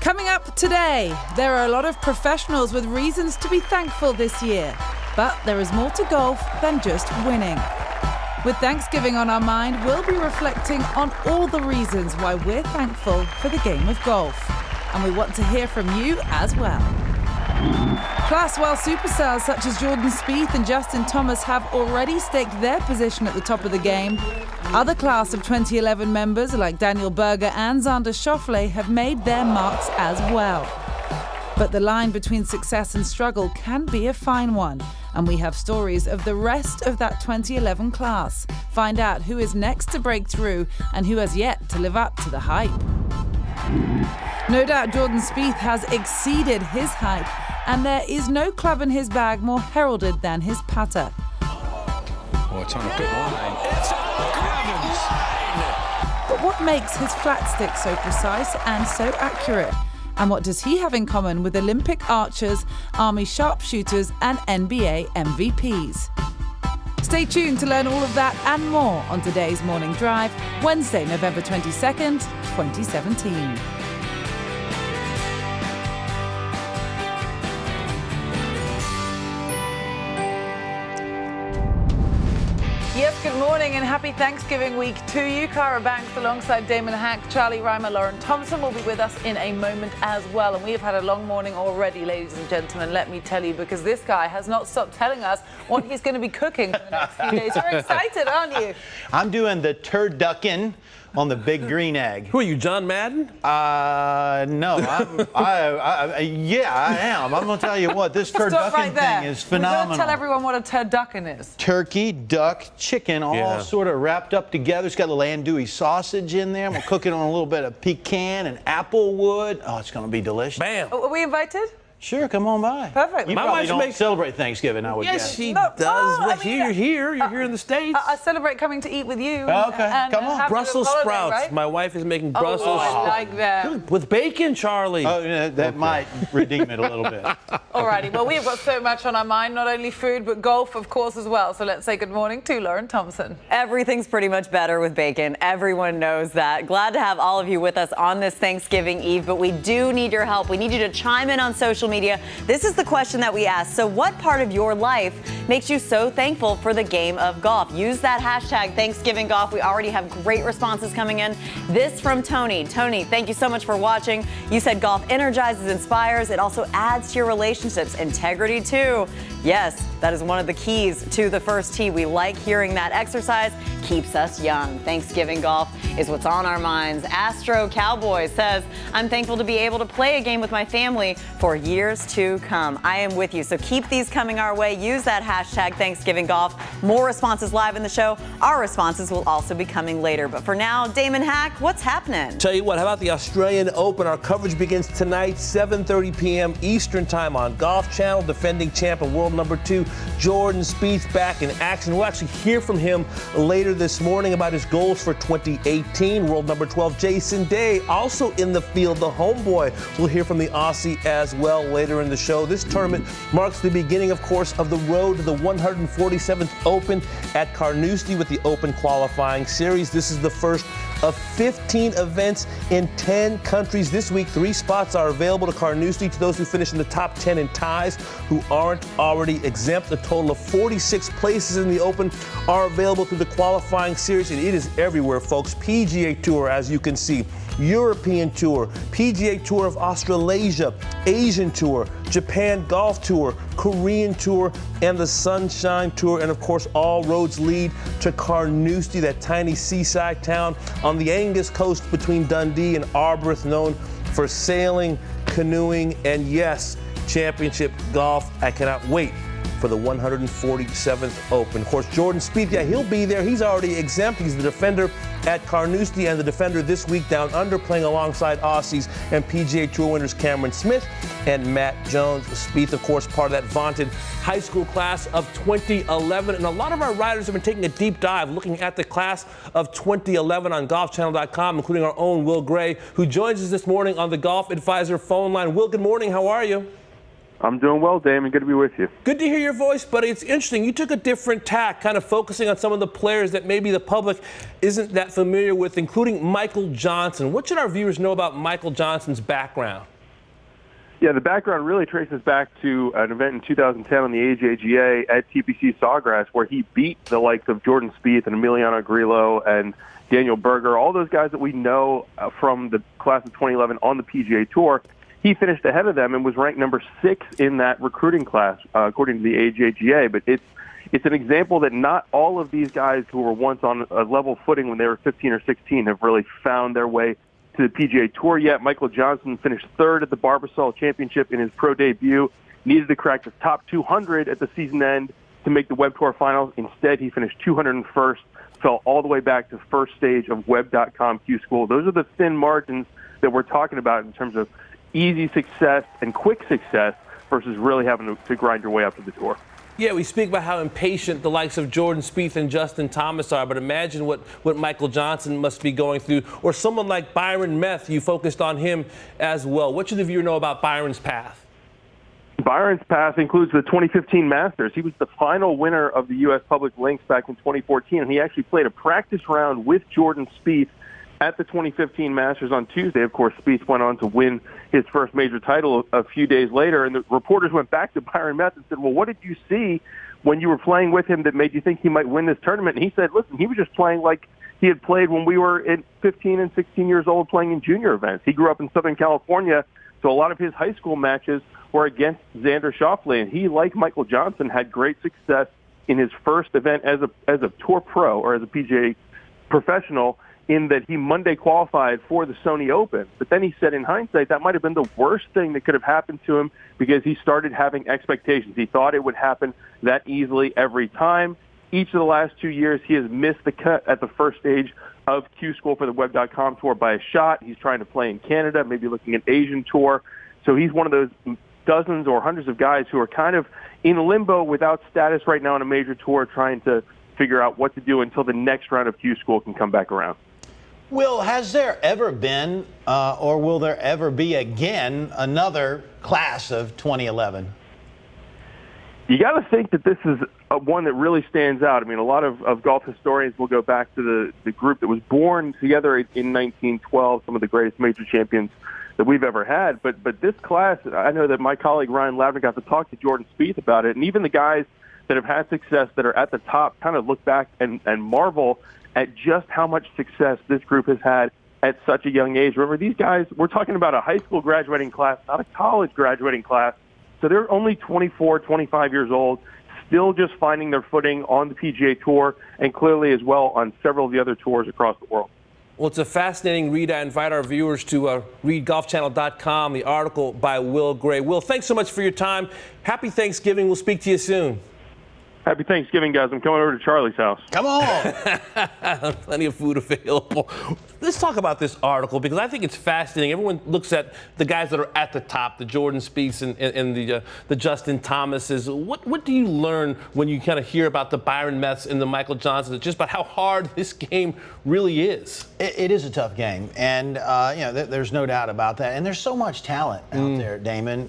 Coming up today, there are a lot of professionals with reasons to be thankful this year, but there is more to golf than just winning. With Thanksgiving on our mind, we'll be reflecting on all the reasons why we're thankful for the game of golf. And we want to hear from you as well. Plus, while superstars such as Jordan Spieth and Justin Thomas have already staked their position at the top of the game, other class of 2011 members like Daniel Berger and Xander Schauffele have made their marks as well. But the line between success and struggle can be a fine one, and we have stories of the rest of that 2011 class. Find out who is next to break through and who has yet to live up to the hype. No doubt Jordan Spieth has exceeded his hype, and there is no club in his bag more heralded than his putter. Oh, it's on a good line. It's on Gravin's line. But what makes his flat stick so precise and so accurate? And what does he have in common with Olympic archers, Army sharpshooters, and NBA MVPs? Stay tuned to learn all of that and more on today's Morning Drive, Wednesday, November 22nd, 2017. Yes, good morning and happy Thanksgiving week to you. Cara Banks alongside Damon Hack, Charlie Reimer, Lauren Thompson will be with us in a moment as well. And we have had a long morning already, ladies and gentlemen, let me tell you, because this guy has not stopped telling us what he's going to be cooking for the next few days. You're excited, aren't you? I'm doing the turducken on the big green egg. Who are you, John Madden? No, yeah, I am. I'm going to tell you what, this turducken thing is phenomenal. We're going to tell everyone what a turducken is. Turkey, duck, chicken, all sort of wrapped up together. It's got a little andouille sausage in there. I'm going to cook it on a little bit of pecan and apple wood. Oh, it's going to be delicious. Bam. Are we invited? Sure, come on by. Perfect. You My probably wife don't makes- celebrate Thanksgiving, I would guess. Yes, she No, does. I Well, mean, you're here. You're here in the States. I celebrate coming to eat with you. Okay, and come on. have a Brussels holiday, sprouts. right? My wife is making Brussels I sprouts. like that. With bacon, Charlie. Oh, yeah, that might redeem it a little bit. Alrighty, well, we've got so much on our mind, not only food, but golf, of course, as well. So let's say good morning to Lauren Thompson. Everything's pretty much better with bacon. Everyone knows that. Glad to have all of you with us on this Thanksgiving Eve, but we do need your help. We need you to chime in on social media. This is the question that we asked. So what part of your life makes you so thankful for the game of golf? Use that hashtag Thanksgiving Golf. We already have great responses coming in. This from Tony. Tony, thank you so much for watching. You said golf energizes, inspires. It also adds to your relationships. Integrity too. Yes, that is one of the keys to the first tee. We like hearing that. Exercise keeps us young. Thanksgiving golf is what's on our minds. Astro Cowboy says, I'm thankful to be able to play a game with my family for years to come. I am with you. So keep these coming our way. Use that hashtag Thanksgiving Golf. More responses live in the show. Our responses will also be coming later. But for now, Damon Hack, what's happening? Tell you what, how about the Australian Open? Our coverage begins tonight, 7:30 p.m. Eastern Time on Golf Channel. Defending champ and world number 2, Jordan Spieth, back in action. We'll actually hear from him later this morning about his goals for 2018. World number 12, Jason Day, also in the field, the homeboy. We'll hear from the Aussie as well later in the show. This tournament marks the beginning, of course, of the road to the 147th Open at Carnoustie with the Open qualifying series. This is the first of 15 events in 10 countries. This week, 3 spots are available to Carnoustie to those who finish in the top 10 in ties who aren't already exempt. A total of 46 places in the Open are available through the qualifying series, and it is everywhere, folks. PGA Tour, as you can see, European Tour, PGA Tour of Australasia, Asian Tour, Japan Golf Tour, Korean Tour, and the Sunshine Tour. And of course, all roads lead to Carnoustie, that tiny seaside town on the Angus coast between Dundee and Arbroath, known for sailing, canoeing, and yes, championship golf. I cannot wait for the 147th Open. Of course, Jordan Spieth, yeah, he'll be there. He's already exempt. He's the defender at Carnoustie and the defender this week down under, playing alongside Aussies and PGA Tour winners Cameron Smith and Matt Jones. Spieth, of course, part of that vaunted high school class of 2011. And a lot of our riders have been taking a deep dive looking at the class of 2011 on golfchannel.com, including our own Will Gray, who joins us this morning on the Golf Advisor phone line. Will, good morning. How are you? I'm doing well, Damon. Good to be with you. Good to hear your voice, buddy. It's interesting. You took a different tack, kind of focusing on some of the players that maybe the public isn't that familiar with, including Michael Johnson. What should our viewers know about Michael Johnson's background? Yeah, the background really traces back to an event in 2010 on the AJGA at TPC Sawgrass where he beat the likes of Jordan Spieth and Emiliano Grillo and Daniel Berger, all those guys that we know from the class of 2011 on the PGA Tour. He finished ahead of them and was ranked number 6 in that recruiting class, according to the AJGA. But it's an example that not all of these guys who were once on a level footing when they were 15 or 16 have really found their way to the PGA Tour yet. Michael Johnson finished 3rd at the Barbasol Championship in his pro debut, needed to crack the top 200 at the season end to make the Web Tour finals. Instead, he finished 201st, fell all the way back to first stage of Web.com Q School. Those are the thin margins that we're talking about in terms of easy success and quick success versus really having to grind your way up to the tour. Yeah, we speak about how impatient the likes of Jordan Spieth and Justin Thomas are, but imagine what Michael Johnson must be going through, or someone like Byron Meth. You focused on him as well. What should the viewer know about Byron's path? Byron's path includes the 2015 Masters. He was the final winner of the U.S. Public Links back in 2014, and he actually played a practice round with Jordan Spieth at the 2015 Masters on Tuesday. Of course, Spieth went on to win his first major title a few days later, and the reporters went back to Byron Meth and said, well, what did you see when you were playing with him that made you think he might win this tournament? And he said, listen, he was just playing like he had played when we were at 15 and 16 years old playing in junior events. He grew up in Southern California, so a lot of his high school matches were against Xander Schauffele, and he, like Michael Johnson, had great success in his first event as a tour pro or as a PGA professional, in that he Monday qualified for the Sony Open. But then he said in hindsight that might have been the worst thing that could have happened to him because he started having expectations. He thought it would happen that easily every time. Each of the last 2 years, he has missed the cut at the first stage of Q School for the Web.com Tour by a shot. He's trying to play in Canada, maybe looking at Asian Tour. So he's one of those dozens or hundreds of guys who are kind of in limbo without status right now on a major tour, trying to figure out what to do until the next round of Q School can come back around. Will, has there ever been, or will there ever be again, another class of 2011? You got to think that this is one that really stands out. I mean, a lot of golf historians will go back to the group that was born together in 1912, some of the greatest major champions that we've ever had. But this class, I know that my colleague Ryan Lavner got to talk to Jordan Spieth about it, and even the guys that have had success that are at the top kind of look back and marvel at just how much success this group has had at such a young age. Remember, these guys, we're talking about a high school graduating class, not a college graduating class. So they're only 24, 25 years old, still just finding their footing on the PGA Tour and clearly as well on several of the other tours across the world. Well, it's a fascinating read. I invite our viewers to read golfchannel.com, the article by Will Gray. Will, thanks so much for your time. Happy Thanksgiving. We'll speak to you soon. Happy Thanksgiving, guys. I'm coming over to Charlie's house. Come on. Plenty of food available. Let's talk about this article because I think it's fascinating. Everyone looks at the guys that are at the top, the Jordan Spieths and the Justin Thomases. What do you learn when you kind of hear about the Byron Meths and the Michael Johnsons, just about how hard this game really is? It is a tough game, and there's no doubt about that. And there's so much talent out there, Damon.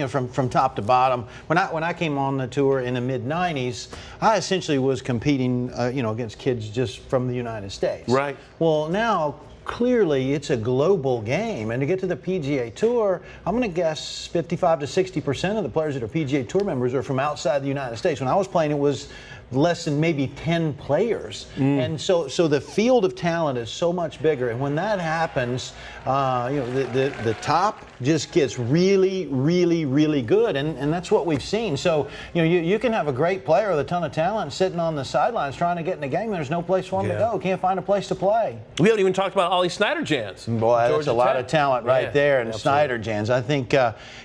From top to bottom. When I came on the tour in the mid-90s, I essentially was competing, against kids just from the United States. Right. Well, now clearly it's a global game, and to get to the PGA Tour, I'm going to guess 55 to 60% of the players that are PGA Tour members are from outside the United States. When I was playing, it was less than maybe 10 players, and so the field of talent is so much bigger. And when that happens, the top just gets really, really, really good, and that's what we've seen. So you can have a great player with a ton of talent sitting on the sidelines trying to get in the game. There's no place for him to go. Can't find a place to play. We haven't even talked about Ollie Snyder-Jans. Boy, that's a lot of talent right there. And Snyder-Jans, I think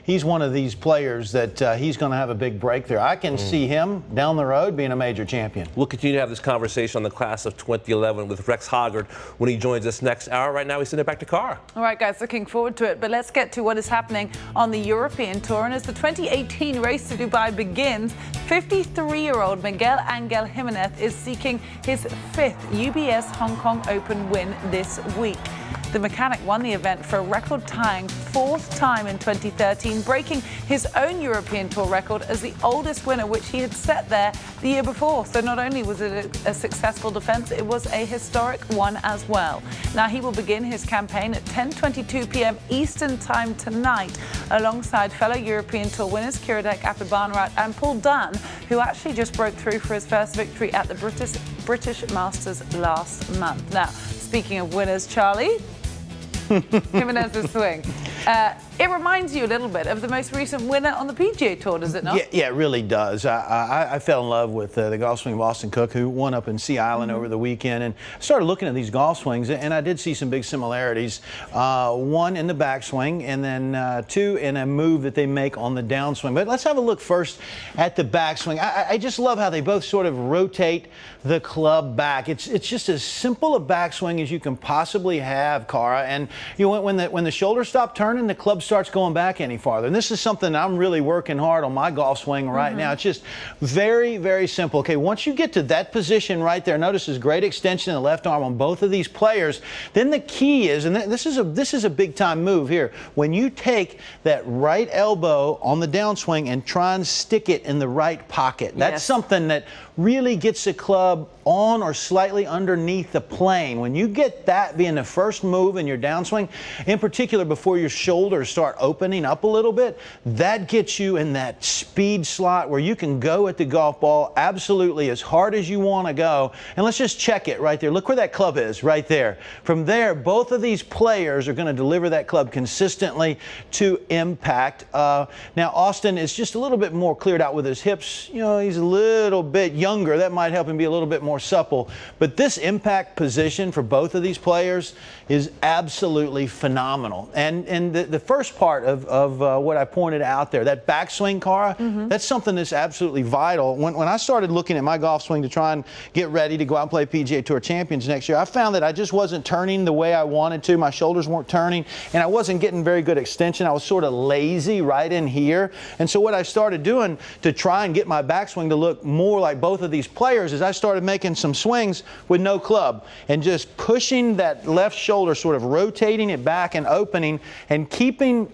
he's one of these players that he's going to have a big breakthrough. I can see him down the road being a major champion. We'll continue to have this conversation on the class of 2011 with Rex Hoggard when he joins us next hour. Right now, we send it back to Cara. All right, guys, looking forward to it. But let's get to what is happening on the European Tour. And as the 2018 race to Dubai begins, 53-year-old Miguel Angel Jimenez is seeking his 5th UBS Hong Kong Open win this week. The mechanic won the event for a record-tying 4th time in 2013, breaking his own European Tour record as the oldest winner, which he had set there the year before. So not only was it a successful defense, it was a historic one as well. Now he will begin his campaign at 10:22 p.m. Eastern Time tonight, alongside fellow European Tour winners Kiradech Aphibarnrat and Paul Dunn, who actually just broke through for his first victory at the British Masters last month. Now, speaking of winners, Charlie, Jimenez's swing. It reminds you a little bit of the most recent winner on the PGA Tour, does it not? Yeah, it really does. I fell in love with the golf swing of Austin Cook, who won up in Sea Island over the weekend, and started looking at these golf swings, and I did see some big similarities. One in the backswing, and then two in a move that they make on the downswing. But let's have a look first at the backswing. I just love how they both sort of rotate the club back. It's just as simple a backswing as you can possibly have, Cara. And you know, when the shoulders stop turning, the club starts going back any farther. And this is something I'm really working hard on my golf swing right now. It's just very, very simple. Okay, once you get to that position right there, notice this great extension in the left arm on both of these players. Then the key is, and this is a big time move here, when you take that right elbow on the downswing and try and stick it in the right pocket. That's something that really gets the club on or slightly underneath the plane. When you get that being the first move in your downswing, in particular before your shoulders start opening up a little bit, that gets you in that speed slot where you can go at the golf ball absolutely as hard as you want to go. And let's just check it right there. Look where that club is right there. From there, both of these players are going to deliver that club consistently to impact. Now, Austin is just a little bit more cleared out with his hips. You know, he's a little bit younger. That might help him be a little bit more supple. But this impact position for both of these players is absolutely phenomenal. And the first part of what I pointed out there, that backswing, Cara, that's something that's absolutely vital. When I started looking at my golf swing to try and get ready to go out and play PGA Tour Champions next year, I found that I just wasn't turning the way I wanted to. My shoulders weren't turning, and I wasn't getting very good extension. I was sort of lazy right in here. And so what I started doing to try and get my backswing to look more like both of these players is I started making some swings with no club and just pushing that left shoulder, sort of rotating it back and opening and keeping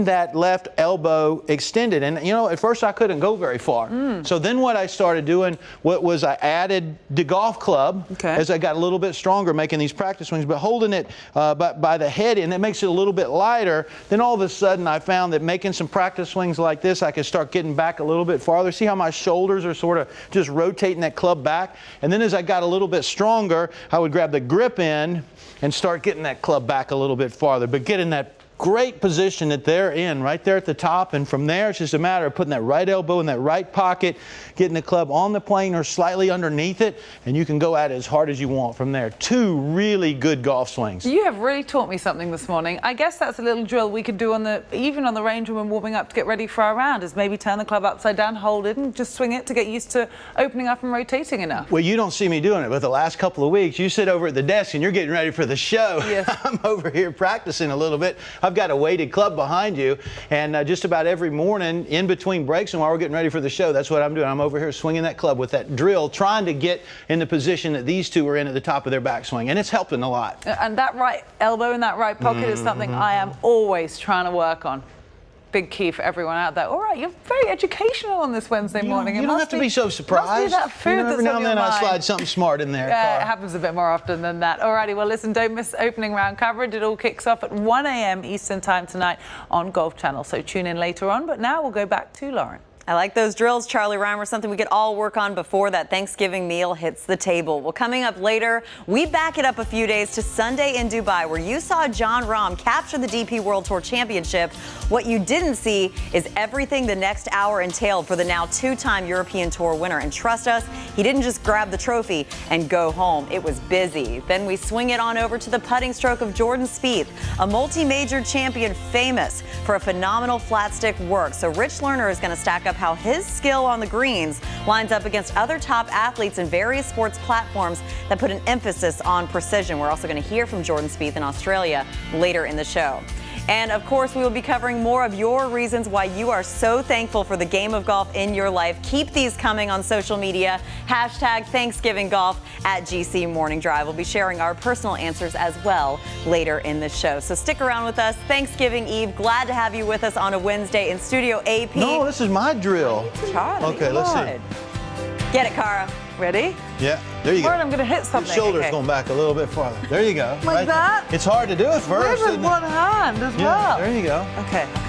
that left elbow extended. And, you know, at first I couldn't go very far. So then what I started doing was I added the golf club as I got a little bit stronger making these practice swings, but holding it by the head, and it makes it a little bit lighter. Then all of a sudden I found that making some practice swings like this, I could start getting back a little bit farther. See how my shoulders are sort of just rotating that club back? And then as I got a little bit stronger, I would grab the grip end and start getting that club back a little bit farther, but getting that great position that they're in right there at the top, and from there it's just a matter of putting that right elbow in that right pocket, getting the club on the plane or slightly underneath it, and you can go at it as hard as you want from there. Two really good golf swings. You have really taught me something this morning. I guess that's a little drill we could do even on the range when we're warming up to get ready for our round, is maybe turn the club upside down, hold it, and just swing it to get used to opening up and rotating enough. Well, you don't see me doing it, but the last couple of weeks you sit over at the desk and you're getting ready for the show. Yes. I'm over here practicing a little bit. I've got a weighted club behind you, and just about every morning in between breaks and while we're getting ready for the show, that's what I'm doing. I'm over here swinging that club with that drill, trying to get in the position that these two are in at the top of their backswing, and it's helping a lot. And that right elbow in that right pocket is something I am always trying to work on. Big key for everyone out there. All right, you're very educational on this Wednesday morning. You don't have to be so surprised. Must be that food that's every now and then I slide something smart in there. Yeah, it happens a bit more often than that. Alrighty, well listen, don't miss opening round coverage. It all kicks off at 1 a.m. Eastern Time tonight on Golf Channel. So tune in later on. But now we'll go back to Lauren. I like those drills, Charlie Reimer, something we could all work on before that Thanksgiving meal hits the table. Well, coming up later, we back it up a few days to Sunday in Dubai, where you saw Jon Rahm capture the DP World Tour Championship. What you didn't see is everything the next hour entailed for the now two-time European Tour winner. And trust us, he didn't just grab the trophy and go home. It was busy. Then we swing it on over to the putting stroke of Jordan Spieth, a multi-major champion famous for a phenomenal flat stick work. So Rich Lerner is going to stack up how his skill on the greens lines up against other top athletes in various sports platforms that put an emphasis on precision. We're also going to hear from Jordan Spieth in Australia later in the show. And of course, we will be covering more of your reasons why you are so thankful for the game of golf in your life. Keep these coming on social media. Hashtag Thanksgiving Golf at GC Morning Drive. We'll be sharing our personal answers as well later in the show. So stick around with us. Thanksgiving Eve. Glad to have you with us on a Wednesday in Studio AP. No, this is my drill. Charlie, Okay, let's see. Get it, Cara. Ready? Yeah, there you go. I'm going to hit something. Shoulders Okay. going back a little bit farther. There you go. Like that? It's hard to do at first. With isn't it? one hand as Yeah, well. there you go. Okay.